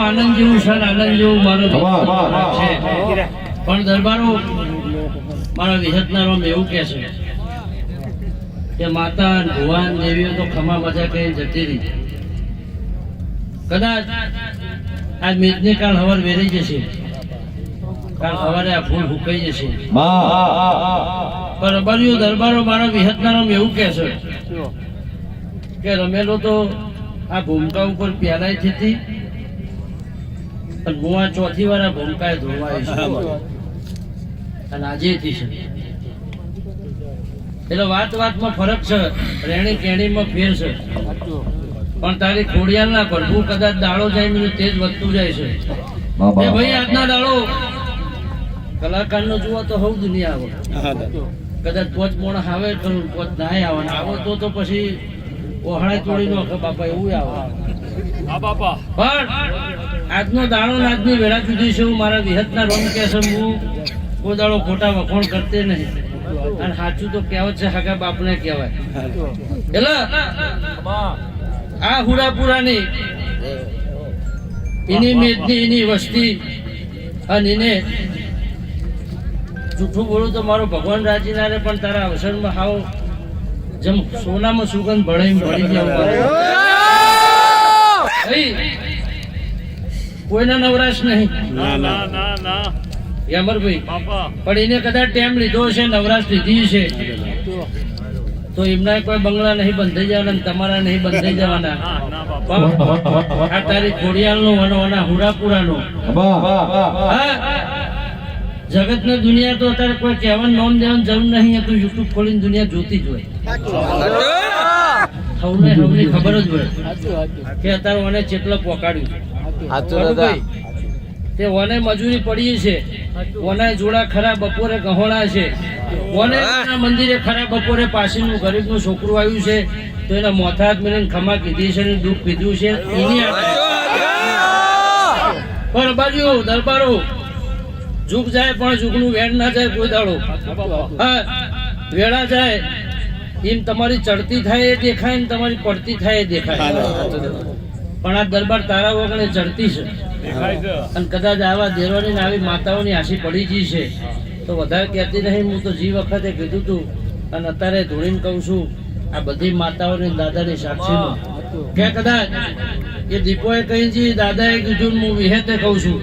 આનંદ જેવું છે, આનંદ જેવું મારો છે. પણ દરબારો મારા વિહતના રોમ એવું કે છે કે માતા ભુવાન દેવીઓ તો ખમા મજા કઈ જતી રહી. કદાચ આજ મેદની કાલ હવાર વેરી જશે, કાલ સવારે આ ફૂલ હુકાઈ જશે. પણ રબારીઓ દરબારો મારા વિહતના રોમ એવું કે છે કે રમેલો તો આ ભૂમકા ઉપર પ્યાલાઈ હતી અને હું આ ચોથી વાર આ ભૂમકાએ ધોવાય છે અને આજે થી છે. એટલે વાત વાતમાં ફરક છે, રેણી કેણીમાં ફેર છે. પણ તારી ખોડિયાલના પ્રભુ કદાચ દાડો જાય મને તેજ વધતું જાય છે. ભાઈ આજના દાડો કલાકારનો જુઓ તો હવ દુનિયા આવે, કદાચ પોચ મોણા આવે ખરું, પોચ નાય આવે, આવો તો પછી ઓહળા તોડી નો બાપા એવું આવે. પણ આજનો દાડો આજની વેળા સુધી છે. હું મારા વિહતના રોમ કે છે, હું કોઈ દાડો ખોટા વખોણ કરતે નહીં અને સાચું તો કહેવત છે હગા બાપને કહેવાય. એટલે આ હુડાપુરાની એની મેદની એની વસ્તી અને એને જૂઠું બોલું તો મારો ભગવાન રાજી ના રે, પણ તારા અવસરમાં હાવ જેમ સોનામાં સુગંધ ભળી જવું. કોઈના નવરાશ નહીં અમરભાઈ, પણ એને કદાચ ટાઈમ લીધો છે, નવરાશ લીધી છે, તો એમના કોઈ બંગલા નહીં બંધાઈ જવાના, તમારા નહીં બંધાઈ જવાના. આ તારી ખોડિયાલનો વનવાના હુડાપુરાનો જગત ને દુનિયા તો અત્યારે કોઈ કહેવાનું નામ દેવાનું જરૂર નહીં. તું યુટ્યુબ ખોલીને દુનિયા જોતી જ હોય, સૌને ખબર જ હોય કે અત્યારે મને ચેટલો પોકાડ્યું. તે ઓને મજૂરી પડી છે, ઓને જોડા ખરા બપોરે ગહોળા છે, ઓને મંદિરે ખરા બપોરે પાસીનું ગરીબનું છોકરું આવ્યું છે તો એના મોથા હાથ મેળવીને ખમા કીધી છે, દુઃખ પીધું છે. પણ બાજુ દરબારો જુગ જાય પણ જુગનું વેણ ના જાય કોઈ દાડો. હા, વેળા જાય એમ તમારી ચડતી થાય એ દેખાય ને તમારી પડતી થાય એ દેખાય. પણ આ દરબાર તારા વગર ચડતી છે અને કદાચ આવા દેરોની ને આવી માતાઓની આશી પડી ગઈ છે તો વધારે કહેતી નહીં. હું તો જી વખતે કીધું તું અને અત્યારે ધોળીને કહું છું, આ બધી માતાઓની દાદાની સાક્ષીમાં કે કદાચ એ દીપોએ કહી દાદાએ કીધું, હું વિહેતે કહું છું